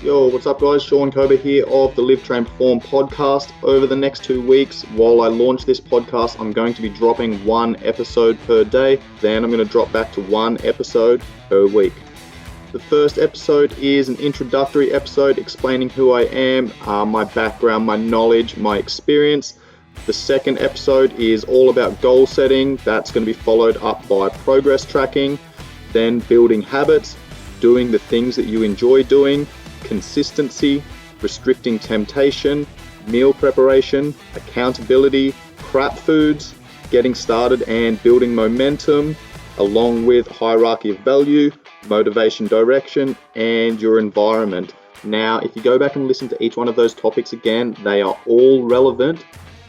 Yo, what's up guys? Sean Kober here of the Live Train Perform podcast. Over the next 2 weeks, while I launch this podcast, I'm going to be dropping one episode per day. Then I'm going to drop back to one episode per week. The first episode is an introductory episode explaining who I am, my background, my knowledge, my experience. The second episode is all about goal setting. That's going to be followed up by progress tracking, then building habits, doing the things that you enjoy doing, consistency, restricting temptation, meal preparation, accountability, crap foods, getting started and building momentum, along with hierarchy of value, motivation direction, and your environment. Now, if you go back and listen to each one of those topics again, they are all relevant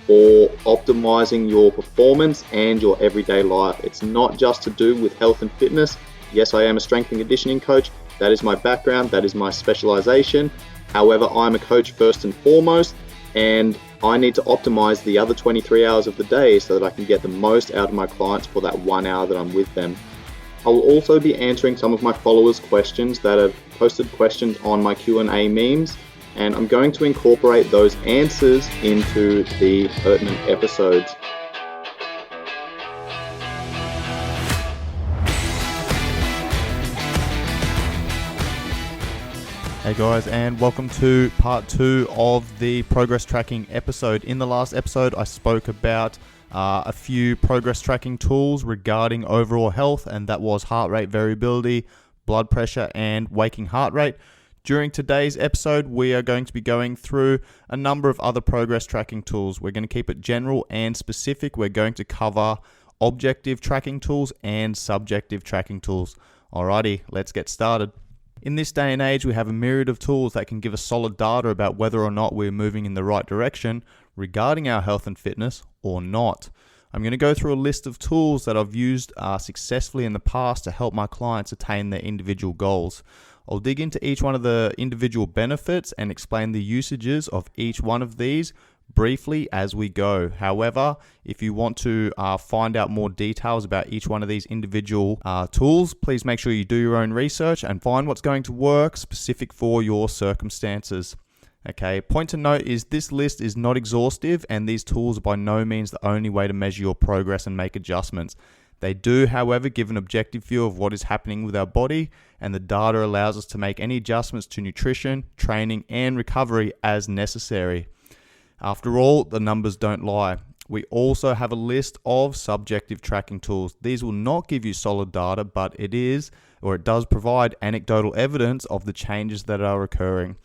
for optimizing your performance and your everyday life. It's not just to do with health and fitness. Yes, I am a strength and conditioning coach. That is my background, that is my specialization. However, I'm a coach first and foremost, and I need to optimize the other 23 hours of the day so that I can get the most out of my clients for that 1 hour that I'm with them. I will also be answering some of my followers' questions that have posted questions on my Q&A memes, and I'm going to incorporate those answers into the pertinent episodes. Hey guys, and welcome to part 2 of the progress tracking episode. In the last episode, I spoke about a few progress tracking tools regarding overall health, and that was heart rate variability, blood pressure, and waking heart rate. During today's episode, we are going to be going through a number of other progress tracking tools. We're going to keep it general and specific. We're going to cover objective tracking tools and subjective tracking tools. Alrighty, let's get started. In this day and age, we have a myriad of tools that can give us solid data about whether or not we're moving in the right direction regarding our health and fitness or not. I'm going to go through a list of tools that I've used successfully in the past to help my clients attain their individual goals. I'll dig into each one of the individual benefits and explain the usages of each one of these briefly as we go. However, if you want to find out more details about each one of these individual tools, please make sure you do your own research and find what's going to work specific for your circumstances. Okay, point to note is this list is not exhaustive, and these tools are by no means the only way to measure your progress and make adjustments. They do, however, give an objective view of what is happening with our body, and the data allows us to make any adjustments to nutrition, training, and recovery as necessary. After all, the numbers don't lie. We also have a list of subjective tracking tools. These will not give you solid data, but it does provide anecdotal evidence of the changes that are occurring.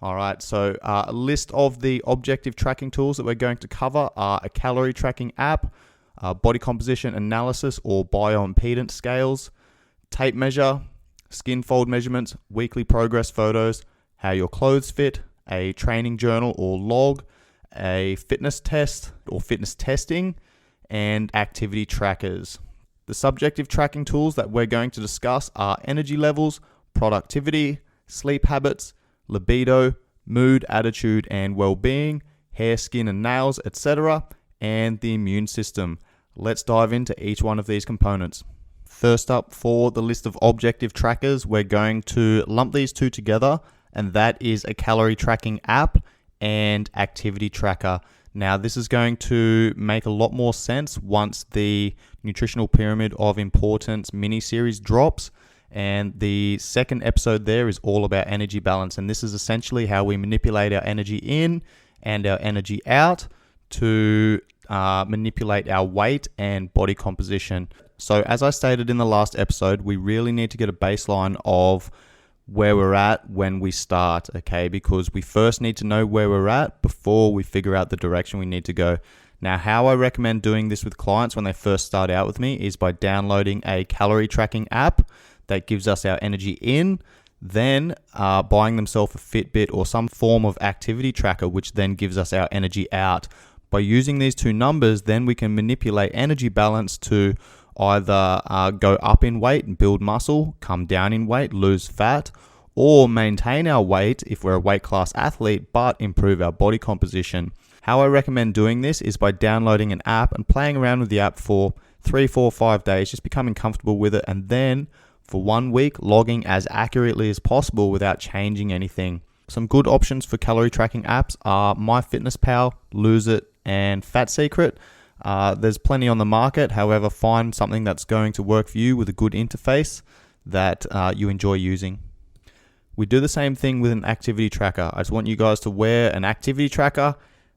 All right, so a list of the objective tracking tools that we're going to cover are a calorie tracking app, body composition analysis or bioimpedance scales, tape measure, Skinfold measurements, weekly progress photos, how your clothes fit, a training journal or log, a fitness test or fitness testing, and activity trackers. The subjective tracking tools that we're going to discuss are energy levels, productivity, sleep habits, libido, mood, attitude, and well-being, hair, skin, and nails, etc., and the immune system. Let's dive into each one of these components. First up, for the list of objective trackers, we're going to lump these two together, and that is a calorie tracking app and activity tracker. Now, this is going to make a lot more sense once the nutritional pyramid of importance mini-series drops. And the second episode there is all about energy balance. And this is essentially how we manipulate our energy in and our energy out to manipulate our weight and body composition. So as I stated in the last episode, we really need to get a baseline of where we're at when we start, okay? Because we first need to know where we're at before we figure out the direction we need to go. Now, how I recommend doing this with clients when they first start out with me is by downloading a calorie tracking app that gives us our energy in, then buying themselves a Fitbit or some form of activity tracker, which then gives us our energy out. By using these two numbers, then we can manipulate energy balance to either go up in weight and build muscle, come down in weight, lose fat, or maintain our weight if we're a weight class athlete, but improve our body composition. How I recommend doing this is by downloading an app and playing around with the app for 3, 4, 5 days, just becoming comfortable with it, and then for 1 week, logging as accurately as possible without changing anything. Some good options for calorie tracking apps are MyFitnessPal, Lose It, and Fat Secret. There's plenty on the market. However, find something that's going to work for you with a good interface that you enjoy using. We do the same thing with an activity tracker. I just want you guys to wear an activity tracker,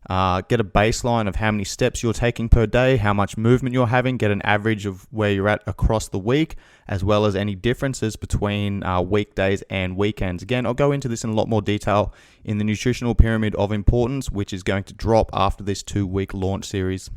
get a baseline of how many steps you're taking per day, how much movement you're having, get an average of where you're at across the week, as well as any differences between weekdays and weekends. Again, I'll go into this in a lot more detail in the Nutritional Pyramid of Importance, which is going to drop after this 2-week launch series.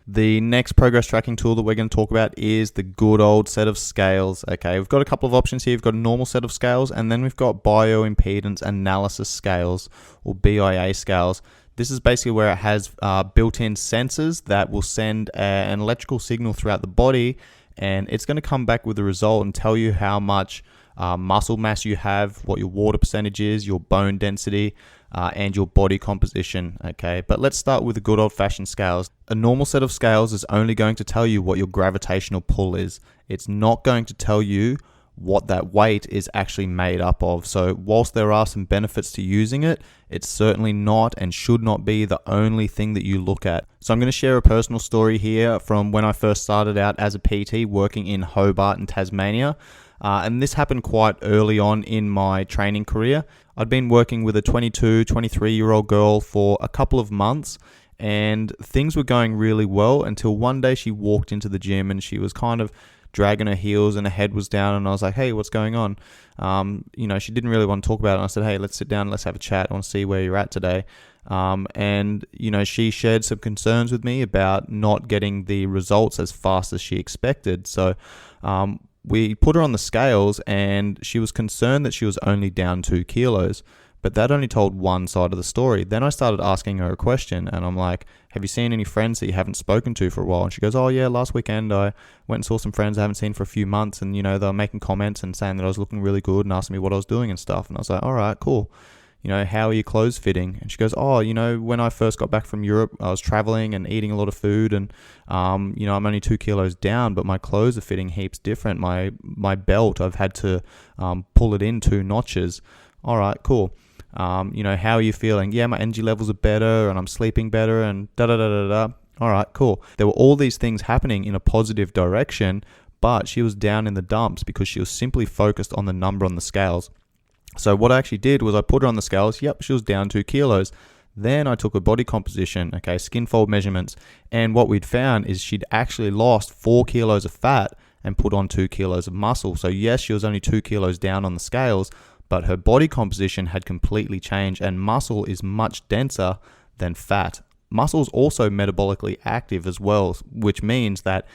The next progress tracking tool that we're going to talk about is the good old set of scales. Okay, we've got a couple of options here. We've got a normal set of scales, and then we've got bioimpedance analysis scales, or BIA scales. This is basically where it has built-in sensors that will send an electrical signal throughout the body, and it's going to come back with a result and tell you how much muscle mass you have, what your water percentage is, your bone density, and your body composition. Okay, but let's start with the good old-fashioned scales. A normal set of scales is only going to tell you what your gravitational pull is. It's not going to tell you what that weight is actually made up of. So whilst there are some benefits to using it, it's certainly not and should not be the only thing that you look at. So I'm going to share a personal story here from when I first started out as a PT working in Hobart in Tasmania. And this happened quite early on in my training career. I'd been working with a 22, 23-year-old girl for a couple of months, and things were going really well until one day she walked into the gym and she was kind of dragging her heels and her head was down, and I was like, hey, what's going on? She didn't really want to talk about it, and I said, hey, let's sit down, let's have a chat, I want to see where you're at today. She shared some concerns with me about not getting the results as fast as she expected. So we put her on the scales, and she was concerned that she was only down 2 kilos. But that only told one side of the story. Then I started asking her a question, and I'm like, have you seen any friends that you haven't spoken to for a while? And she goes, oh yeah, last weekend I went and saw some friends I haven't seen for a few months, and they were making comments and saying that I was looking really good and asking me what I was doing and stuff. And I was like, all right, cool. How are your clothes fitting? And she goes, oh, when I first got back from Europe, I was traveling and eating a lot of food, and I'm only 2 kilos down, but my clothes are fitting heaps different. My belt, I've had to pull it in 2 notches. All right, cool. How are you feeling? Yeah, my energy levels are better, and I'm sleeping better, and da-da-da-da-da. All right, cool. There were all these things happening in a positive direction, but she was down in the dumps because she was simply focused on the number on the scales. So what I actually did was I put her on the scales. Yep, she was down 2 kilos. Then I took her body composition, Skinfold measurements, and what we'd found is she'd actually lost 4 kilos of fat and put on 2 kilos of muscle. So yes, she was only 2 kilos down on the scales, but her body composition had completely changed, and muscle is much denser than fat. Muscle is also metabolically active as well, which means that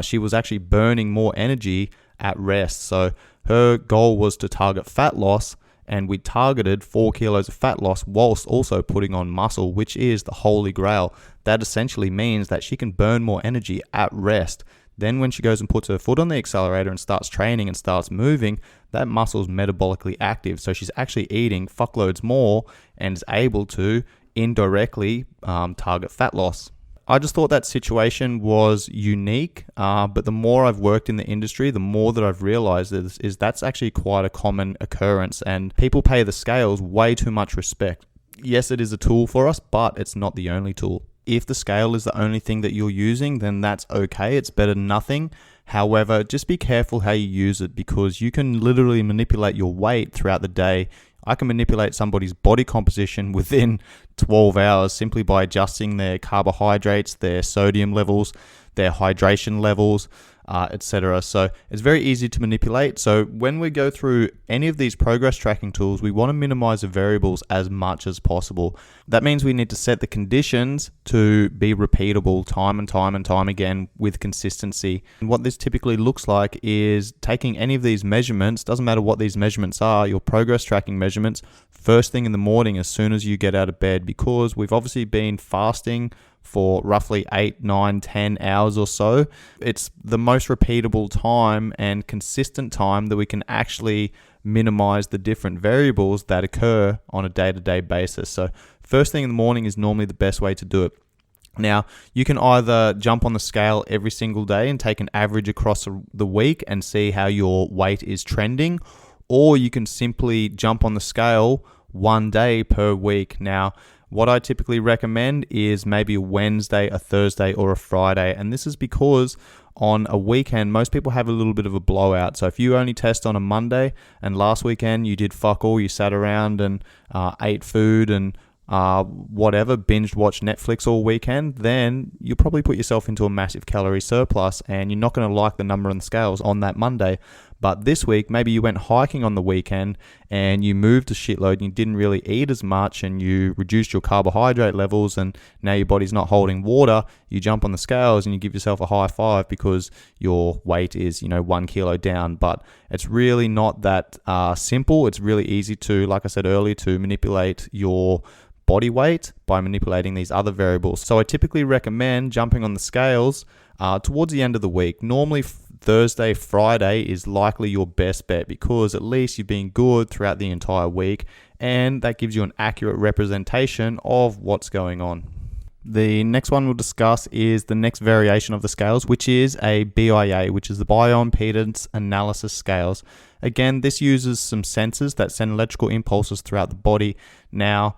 she was actually burning more energy at rest. So her goal was to target fat loss, and we targeted 4 kilos of fat loss whilst also putting on muscle, which is the holy grail. That essentially means that she can burn more energy at rest. Then when she goes and puts her foot on the accelerator and starts training and starts moving, that muscle is metabolically active. So she's actually eating fuckloads more and is able to indirectly target fat loss. I just thought that situation was unique, but the more I've worked in the industry, the more that I've realized is that's actually quite a common occurrence, and people pay the scales way too much respect. Yes, it is a tool for us, but it's not the only tool. If the scale is the only thing that you're using, then that's okay. It's better than nothing. However, just be careful how you use it, because you can literally manipulate your weight throughout the day. I can manipulate somebody's body composition within 12 hours simply by adjusting their carbohydrates, their sodium levels, their hydration levels, etc. So it's very easy to manipulate. So when we go through any of these progress tracking tools, we want to minimize the variables as much as possible. That means we need to set the conditions to be repeatable time and time and time again with consistency. And what this typically looks like is taking any of these measurements, doesn't matter what these measurements are, your progress tracking measurements, first thing in the morning as soon as you get out of bed, because we've obviously been fasting for roughly 8, 9, 10 hours or so. It's the most repeatable time and consistent time that we can actually minimize the different variables that occur on a day-to-day basis. So first thing in the morning is normally the best way to do it. Now, you can either jump on the scale every single day and take an average across the week and see how your weight is trending, or you can simply jump on the scale one day per week. Now, what I typically recommend is maybe a Wednesday, a Thursday, or a Friday. And this is because on a weekend, most people have a little bit of a blowout. So if you only test on a Monday and last weekend you did fuck all, you sat around and ate food and whatever, binged watched Netflix all weekend, then you'll probably put yourself into a massive calorie surplus and you're not going to like the number on the scales on that Monday. But this week, maybe you went hiking on the weekend and you moved a shitload and you didn't really eat as much and you reduced your carbohydrate levels and now your body's not holding water. You jump on the scales and you give yourself a high five because your weight is, 1 kilo down. But it's really not that simple. It's really easy to, like I said earlier, to manipulate your body weight by manipulating these other variables. So I typically recommend jumping on the scales towards the end of the week. Normally Thursday, Friday is likely your best bet because at least you've been good throughout the entire week and that gives you an accurate representation of what's going on. The next one we'll discuss is the next variation of the scales, which is a BIA, which is the Bioimpedance Analysis Scales. Again, this uses some sensors that send electrical impulses throughout the body. Now,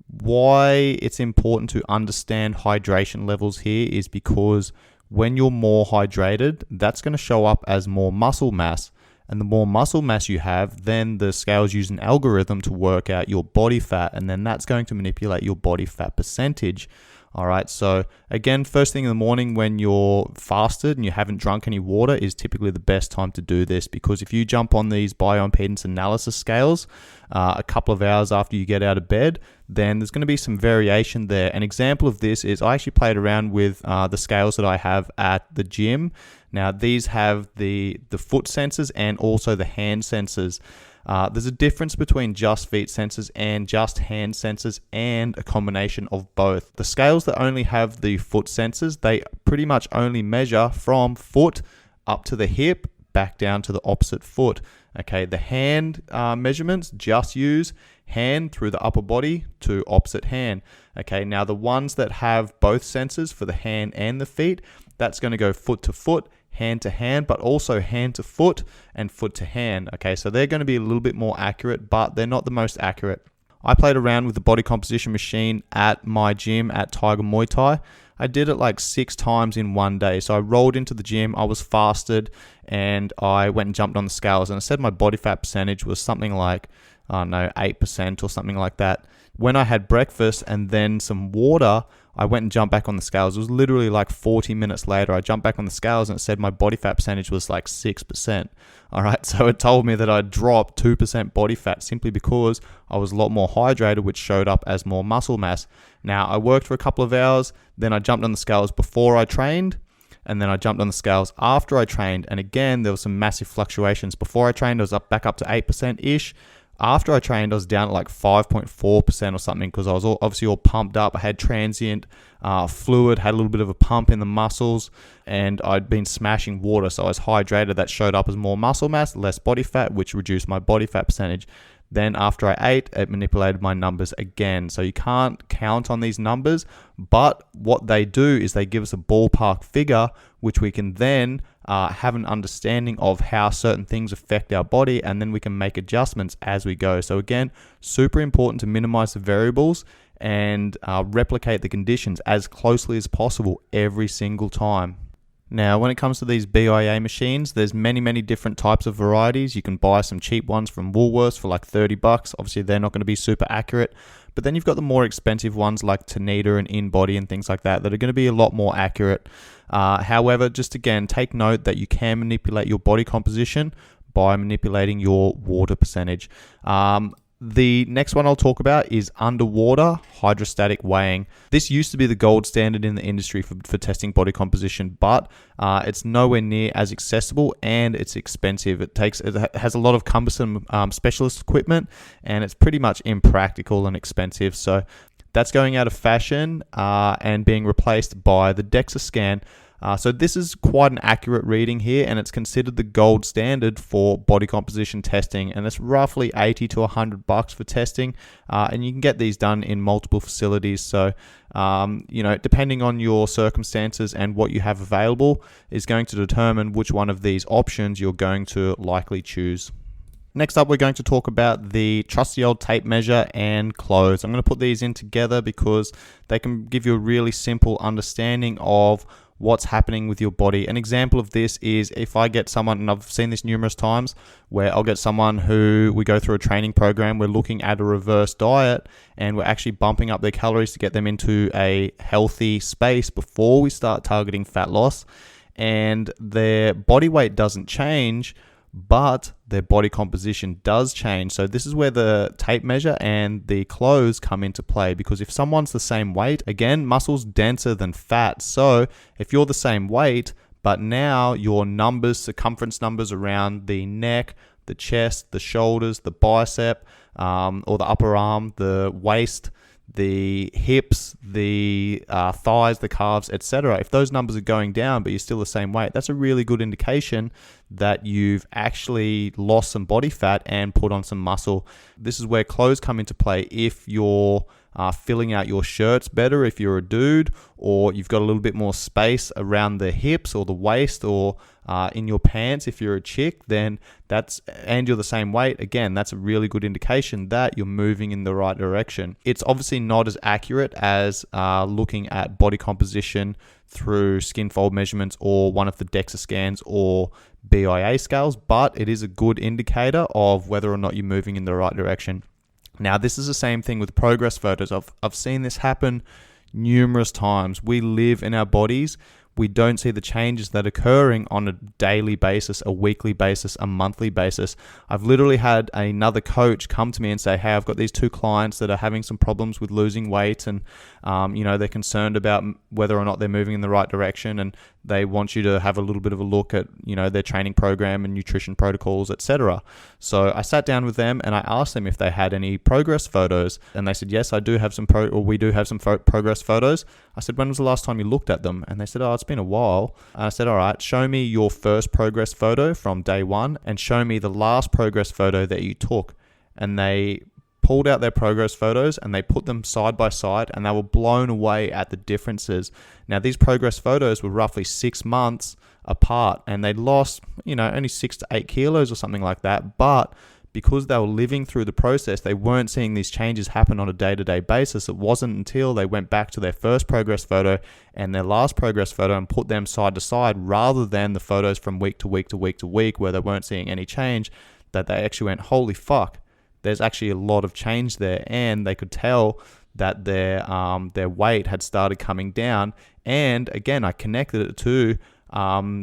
why it's important to understand hydration levels here is because when you're more hydrated, that's going to show up as more muscle mass. And the more muscle mass you have, then the scales use an algorithm to work out your body fat, and then that's going to manipulate your body fat percentage. All right, so again, first thing in the morning when you're fasted and you haven't drunk any water is typically the best time to do this, because if you jump on these bioimpedance analysis scales a couple of hours after you get out of bed, then there's going to be some variation there. An example of this is I actually played around with the scales that I have at the gym. Now, these have the foot sensors and also the hand sensors. There's a difference between just feet sensors and just hand sensors and a combination of both. The scales that only have the foot sensors, they pretty much only measure from foot up to the hip, back down to the opposite foot. Okay, the hand measurements just use hand through the upper body to opposite hand. Okay, now the ones that have both sensors for the hand and the feet, that's going to go foot to foot, hand to hand, but also hand to foot and foot to hand. Okay, so they're going to be a little bit more accurate, but they're not the most accurate. I played around with the body composition machine at my gym at Tiger Muay Thai. I did it like 6 times in one day. So I rolled into the gym, I was fasted, and I went and jumped on the scales, and I said my body fat percentage was something like, 8% or something like that. When I had breakfast and then some water, I went and jumped back on the scales. It was literally like 40 minutes later. I jumped back on the scales and it said my body fat percentage was like 6%. All right. So it told me that I dropped 2% body fat simply because I was a lot more hydrated, which showed up as more muscle mass. Now, I worked for a couple of hours. Then I jumped on the scales before I trained. And then I jumped on the scales after I trained. And again, there was some massive fluctuations. Before I trained, I was back up to 8%-ish. After I trained, I was down at like 5.4% or something because I was obviously all pumped up. I had transient fluid, had a little bit of a pump in the muscles, and I'd been smashing water. So I was hydrated. That showed up as more muscle mass, less body fat, which reduced my body fat percentage. Then after I ate, it manipulated my numbers again. So you can't count on these numbers, but what they do is they give us a ballpark figure, which we can then have an understanding of how certain things affect our body, and then we can make adjustments as we go. So again, super important to minimize the variables and replicate the conditions as closely as possible every single time. Now, when it comes to these BIA machines, there's many different types of varieties. You can buy some cheap ones from Woolworths for like $30. Obviously, they're not going to be super accurate. But then you've got the more expensive ones like Tanita and InBody and things like that are going to be a lot more accurate. However, just again, take note that you can manipulate your body composition by manipulating your water percentage. The next one I'll talk about is underwater hydrostatic weighing. This used to be the gold standard in the industry for testing body composition, but it's nowhere near as accessible and it's expensive. It has a lot of cumbersome specialist equipment and it's pretty much impractical and expensive. So that's going out of fashion and being replaced by the DEXA scan. So this is quite an accurate reading here, and it's considered the gold standard for body composition testing, and it's roughly $80 to $100 for testing, and you can get these done in multiple facilities. So, depending on your circumstances and what you have available is going to determine which one of these options you're going to likely choose. Next up, we're going to talk about the trusty old tape measure and clothes. I'm going to put these in together because they can give you a really simple understanding of what's happening with your body. An example of this is if I get someone, and I've seen this numerous times, where I'll get someone who we go through a training program, we're looking at a reverse diet, and we're actually bumping up their calories to get them into a healthy space before we start targeting fat loss, and their body weight doesn't change, but their body composition does change. So this is where the tape measure and the clothes come into play, because if someone's the same weight, again, muscle's denser than fat. So if you're the same weight, but now your numbers, circumference numbers around the neck, the chest, the shoulders, the bicep, or the upper arm, the waist, the hips, the thighs, the calves, etc. If those numbers are going down, but you're still the same weight, that's a really good indication that you've actually lost some body fat and put on some muscle. This is where clothes come into play. If you're filling out your shirts better, if you're a dude, or you've got a little bit more space around the hips or the waist, or in your pants if you're a chick, then and you're the same weight, again, that's a really good indication that you're moving in the right direction. It's obviously not as accurate as looking at body composition through Skinfold measurements or one of the DEXA scans or BIA scales, but it is a good indicator of whether or not you're moving in the right direction. Now, this is the same thing with progress photos. I've seen this happen numerous times. We live in our bodies. We don't see the changes that are occurring on a daily basis, a weekly basis, a monthly basis. I've literally had another coach come to me and say, hey, I've got these 2 clients that are having some problems with losing weight, and they're concerned about whether or not they're moving in the right direction, and they want you to have a little bit of a look at their training program and nutrition protocols, etc. So I sat down with them and I asked them if they had any progress photos, and they said, yes, I do have some we do have some progress photos. I said, when was the last time you looked at them? And they said, oh, it's been a while. And I said, all right, show me your first progress photo from day one and show me the last progress photo that you took. And they pulled out their progress photos and they put them side by side, and they were blown away at the differences. Now, these progress photos were roughly 6 months apart, and they'd lost, only 6 to 8 kilos or something like that. But because they were living through the process, they weren't seeing these changes happen on a day-to-day basis. It wasn't until they went back to their first progress photo and their last progress photo and put them side to side, rather than the photos from week to week to week to week where they weren't seeing any change, that they actually went, holy fuck, there's actually a lot of change there. And they could tell that their weight had started coming down. And again, I connected it to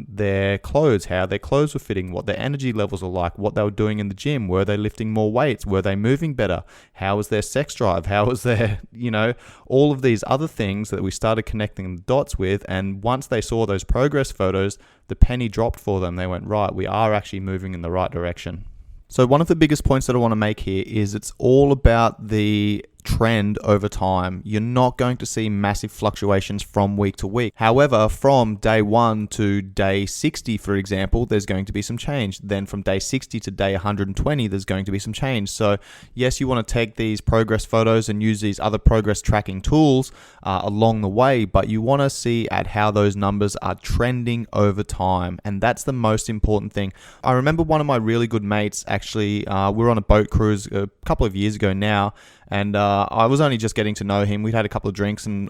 their clothes, how their clothes were fitting, what their energy levels are like, what they were doing in the gym, were they lifting more weights, were they moving better, how was their sex drive, how was their, all of these other things that we started connecting the dots with. And once they saw those progress photos, the penny dropped for them. They went, right, we are actually moving in the right direction. So one of the biggest points that I want to make here is it's all about the trend over time. You're not going to see massive fluctuations from week to week. However, from day 1 to day 60, for example, there's going to be some change. Then from day 60 to day 120, there's going to be some change. So yes, you want to take these progress photos and use these other progress tracking tools along the way, but you want to see at how those numbers are trending over time. And that's the most important thing. I remember one of my really good mates, actually, we were on a boat cruise a couple of years ago now, and I was only just getting to know him. We'd had a couple of drinks, and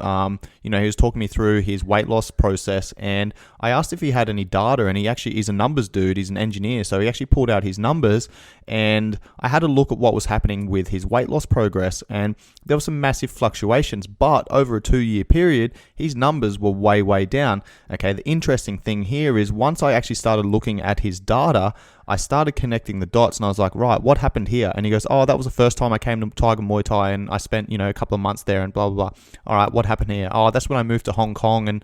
he was talking me through his weight loss process. And I asked if he had any data, and he actually is a numbers dude. He's an engineer, so he actually pulled out his numbers. And I had a look at what was happening with his weight loss progress, and there were some massive fluctuations. But over a 2-year period, his numbers were way, way down. Okay, the interesting thing here is once I actually started looking at his data, I started connecting the dots, and I was like, right, what happened here? And he goes, oh, that was the first time I came to Tiger Muay Thai, and I spent, a couple of months there, and blah, blah, blah. All right, what happened here? Oh, that's when I moved to Hong Kong and,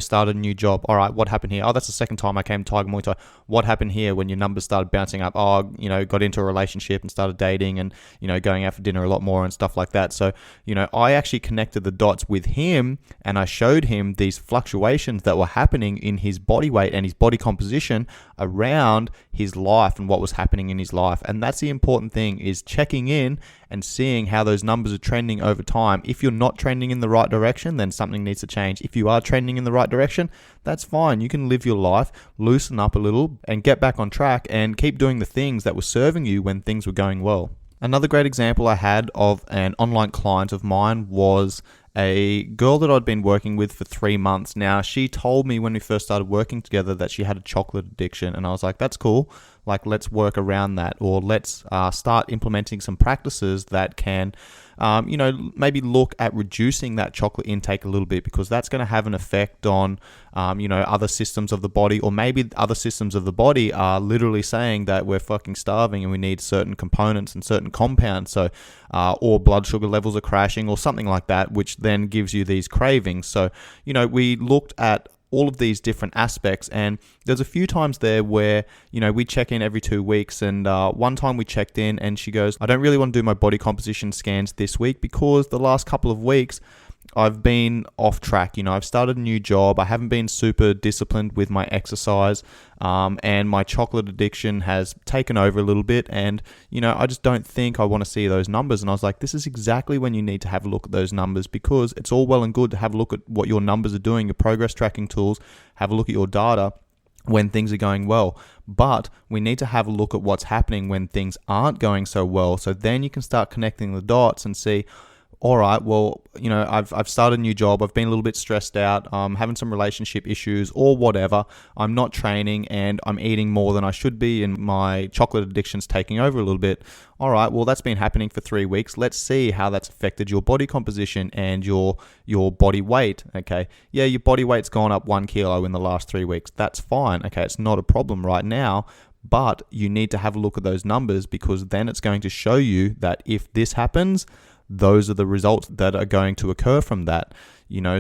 started a new job. All right, what happened here? Oh, that's the second time I came to Tiger Muay Thai. What happened here when your numbers started bouncing up? Oh, got into a relationship and started dating and, going out for dinner a lot more and stuff like that. So, I actually connected the dots with him, and I showed him these fluctuations that were happening in his body weight and his body composition around his life and what was happening in his life. And that's the important thing, is checking in and seeing how those numbers are trending over time. If you're not trending in the right direction, then something needs to change. If you are trending in the right direction, that's fine. You can live your life, loosen up a little, and get back on track and keep doing the things that were serving you when things were going well. Another great example I had of an online client of mine was a girl that I'd been working with for 3 months. Now, she told me when we first started working together that she had a chocolate addiction, and I was like, that's cool. Like, let's work around that, or let's start implementing some practices that can, maybe look at reducing that chocolate intake a little bit, because that's going to have an effect on, other systems of the body, or maybe other systems of the body are literally saying that we're fucking starving and we need certain components and certain compounds. So, or blood sugar levels are crashing or something like that, which then gives you these cravings. So, we looked at all of these different aspects, and there's a few times there where we check in every 2 weeks, and one time we checked in and she goes, I don't really want to do my body composition scans this week because the last couple of weeks I've been off track. I've started a new job. I haven't been super disciplined with my exercise, and my chocolate addiction has taken over a little bit. And, I just don't think I want to see those numbers. And I was like, this is exactly when you need to have a look at those numbers, because it's all well and good to have a look at what your numbers are doing, your progress tracking tools, have a look at your data when things are going well. But we need to have a look at what's happening when things aren't going so well. So then you can start connecting the dots and see, all right, well, I've started a new job. I've been a little bit stressed out. I'm having some relationship issues or whatever. I'm not training and I'm eating more than I should be, and my chocolate addiction's taking over a little bit. All right, well, that's been happening for 3 weeks. Let's see how that's affected your body composition and your body weight. Okay, yeah, your body weight's gone up 1 kilo in the last 3 weeks. That's fine. Okay, it's not a problem right now. But you need to have a look at those numbers, because then it's going to show you that if this happens, those are the results that are going to occur from that.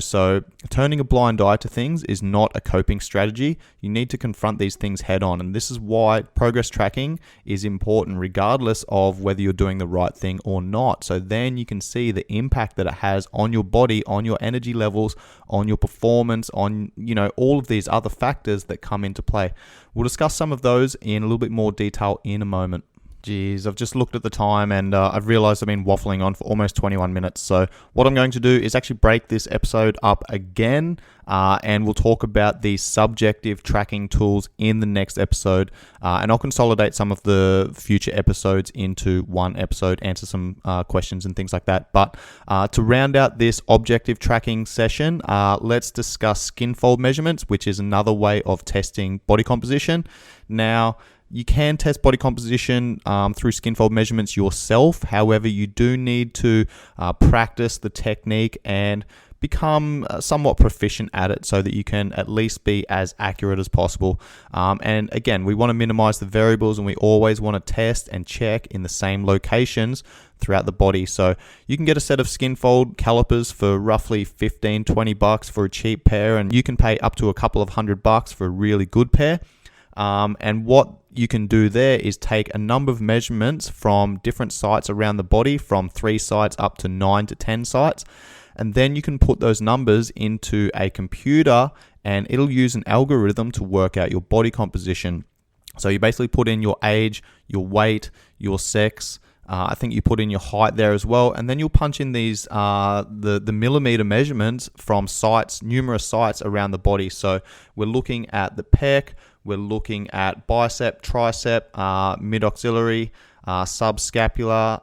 So turning a blind eye to things is not a coping strategy. You need to confront these things head on. And this is why progress tracking is important, regardless of whether you're doing the right thing or not. So then you can see the impact that it has on your body, on your energy levels, on your performance, on, all of these other factors that come into play. We'll discuss some of those in a little bit more detail in a moment. Geez, I've just looked at the time and I've realized I've been waffling on for almost 21 minutes. So what I'm going to do is actually break this episode up again, and we'll talk about the subjective tracking tools in the next episode. And I'll consolidate some of the future episodes into one episode, answer some questions and things like that. But to round out this objective tracking session, let's discuss Skinfold measurements, which is another way of testing body composition. Now, you can test body composition through Skinfold measurements yourself. However, you do need to practice the technique and become somewhat proficient at it so that you can at least be as accurate as possible. And again, we want to minimize the variables, and we always want to test and check in the same locations throughout the body. So you can get a set of Skinfold calipers for roughly $15-20 for a cheap pair, and you can pay up to a couple of $100 for a really good pair. And what you can do there is take a number of measurements from different sites around the body, from 3 sites up to 9 to 10 sites. And then you can put those numbers into a computer, and it'll use an algorithm to work out your body composition. So you basically put in your age, your weight, your sex. I think you put in your height there as well, and then you'll punch in these the millimeter measurements from sites, numerous sites around the body. So we're looking at the pec, we're looking at bicep, tricep, mid-axillary, subscapular,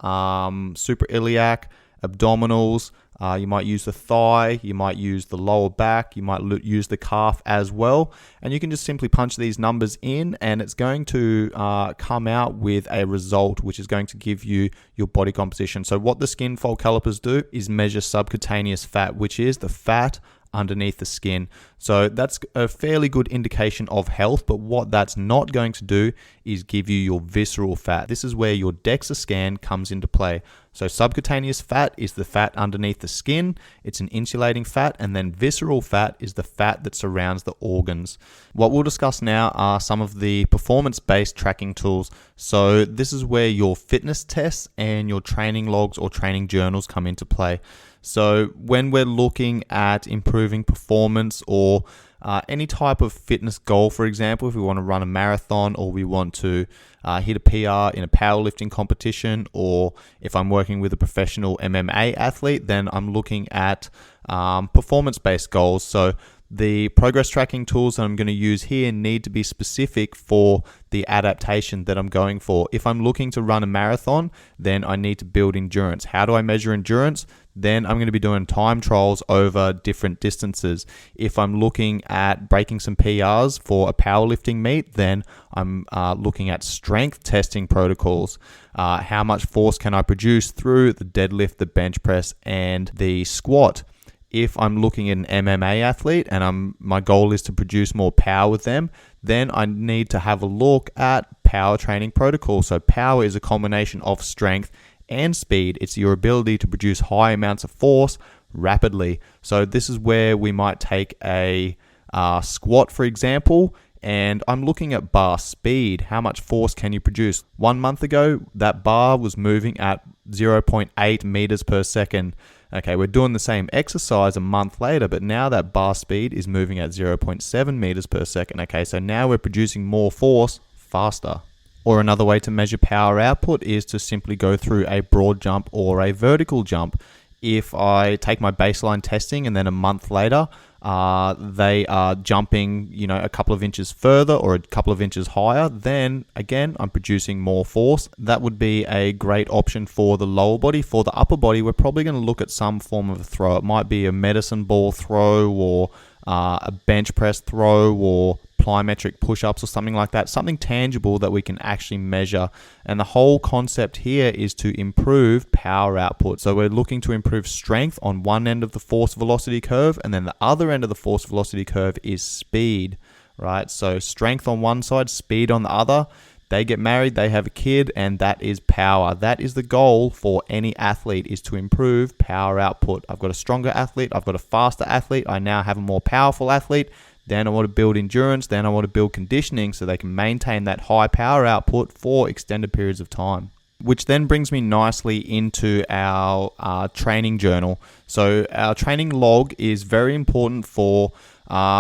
suprailiac, abdominals. You might use the thigh, you might use the lower back, you might use the calf as well. And you can just simply punch these numbers in, and it's going to come out with a result which is going to give you your body composition. So what the Skinfold calipers do is measure subcutaneous fat, which is the fat underneath the skin. So that's a fairly good indication of health, but what that's not going to do is give you your visceral fat. This is where your DEXA scan comes into play. So subcutaneous fat is the fat underneath the skin. It's an insulating fat, and then visceral fat is the fat that surrounds the organs. What we'll discuss now are some of the performance-based tracking tools. So this is where your fitness tests and your training logs or training journals come into play. So when we're looking at improving performance or Any type of fitness goal, for example, if we want to run a marathon or we want to hit a PR in a powerlifting competition, or if I'm working with a professional MMA athlete, then I'm looking at performance-based goals. So the progress tracking tools that I'm going to use here need to be specific for the adaptation that I'm going for. If I'm looking to run a marathon, then I need to build endurance. How do I measure endurance? Then I'm going to be doing time trials over different distances. If I'm looking at breaking some PRs for a powerlifting meet, then I'm looking at strength testing protocols. How much force can I produce through the deadlift, the bench press, and the squat? If I'm looking at an MMA athlete and my goal is to produce more power with them, then I need to have a look at power training protocols. So power is a combination of strength and speed. It's your ability to produce high amounts of force rapidly. So this is where we might take a squat, for example, and I'm looking at bar speed. How much force can you produce? 1 month ago, that bar was moving at 0.8 meters per second. Okay, we're doing the same exercise a month later, but now that bar speed is moving at 0.7 meters per second. Okay, so now we're producing more force faster. Or another way to measure power output is to simply go through a broad jump or a vertical jump. If I take my baseline testing and then a month later, they are jumping, a couple of inches further or a couple of inches higher, then again, I'm producing more force. That would be a great option for the lower body. For the upper body, we're probably going to look at some form of a throw. It might be a medicine ball throw or a bench press throw or plyometric push-ups or something like that, something tangible that we can actually measure. And the whole concept here is to improve power output. So we're looking to improve strength on one end of the force velocity curve, and then the other end of the force velocity curve is speed, right? So strength on one side, speed on the other. They get married, they have a kid, and that is power. That is the goal for any athlete, is to improve power output. I've got a stronger athlete, I've got a faster athlete, I now have a more powerful athlete. Then I want to build endurance, then I want to build conditioning so they can maintain that high power output for extended periods of time. Which then brings me nicely into our training journal. So our training log is very important for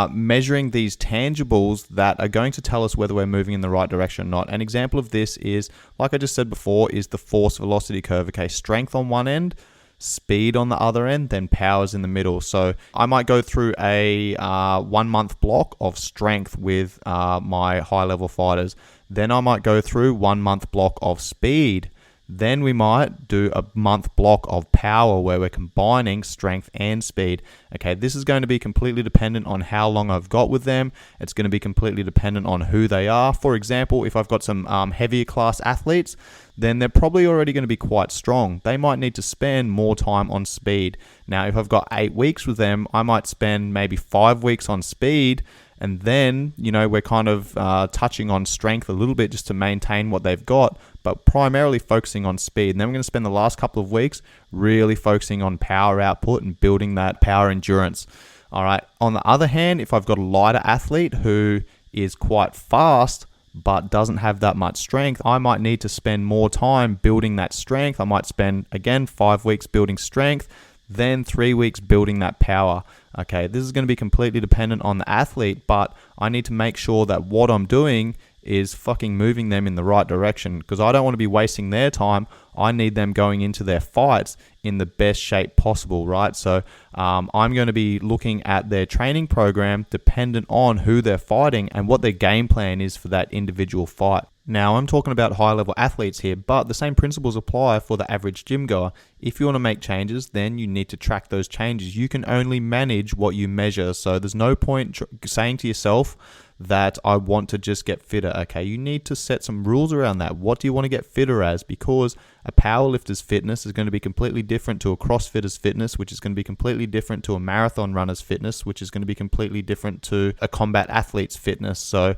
measuring these tangibles that are going to tell us whether we're moving in the right direction or not. An example of this is, like I just said before, is the force velocity curve. Okay, strength on one end, speed on the other end, then powers in the middle. So I might go through a 1 month block of strength with my high level fighters. Then I might go through 1 month block of speed. Then we might do a month block of power where we're combining strength and speed. Okay, this is going to be completely dependent on how long I've got with them. It's going to be completely dependent on who they are. For example, if I've got some heavier class athletes, then they're probably already going to be quite strong. They might need to spend more time on speed. Now, if I've got 8 weeks with them, I might spend maybe 5 weeks on speed. And then, we're kind of touching on strength a little bit just to maintain what they've got, but primarily focusing on speed. And then we're going to spend the last couple of weeks really focusing on power output and building that power endurance. All right. On the other hand, if I've got a lighter athlete who is quite fast but doesn't have that much strength, I might need to spend more time building that strength. I might spend, again, 5 weeks building strength, then 3 weeks building that power. Okay, this is going to be completely dependent on the athlete, but I need to make sure that what I'm doing is fucking moving them in the right direction, because I don't want to be wasting their time. I need them going into their fights in the best shape possible, right? So I'm going to be looking at their training program dependent on who they're fighting and what their game plan is for that individual fight. Now, I'm talking about high-level athletes here, but the same principles apply for the average gym goer. If you want to make changes, then you need to track those changes. You can only manage what you measure, so there's no point saying to yourself that I want to just get fitter. Okay, you need to set some rules around that. What do you want to get fitter as? Because a powerlifter's fitness is going to be completely different to a CrossFitter's fitness, which is going to be completely different to a marathon runner's fitness, which is going to be completely different to a combat athlete's fitness. So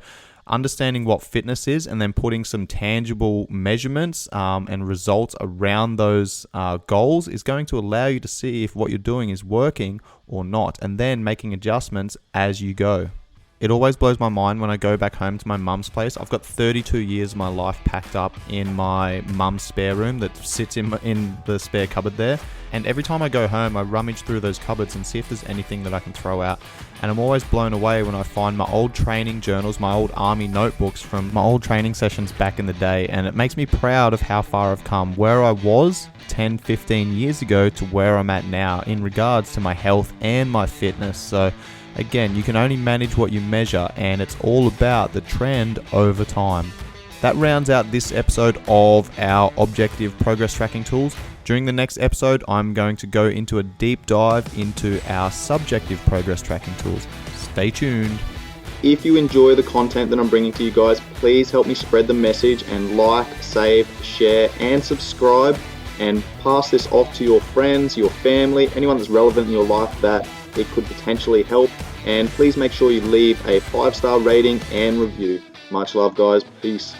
understanding what fitness is and then putting some tangible measurements and results around those goals is going to allow you to see if what you're doing is working or not, and then making adjustments as you go. It always blows my mind when I go back home to my mum's place. I've got 32 years of my life packed up in my mum's spare room that sits in the spare cupboard there. And every time I go home, I rummage through those cupboards and see if there's anything that I can throw out. And I'm always blown away when I find my old training journals, my old army notebooks from my old training sessions back in the day. And it makes me proud of how far I've come, where I was 10, 15 years ago to where I'm at now in regards to my health and my fitness. So again, you can only manage what you measure, and it's all about the trend over time. That rounds out this episode of our objective progress tracking tools. During the next episode, I'm going to go into a deep dive into our subjective progress tracking tools. Stay tuned. If you enjoy the content that I'm bringing to you guys, please help me spread the message and like, save, share, and subscribe, and pass this off to your friends, your family, anyone that's relevant in your life that it could potentially help. And please make sure you leave a 5-star rating and review. Much love, guys. Peace.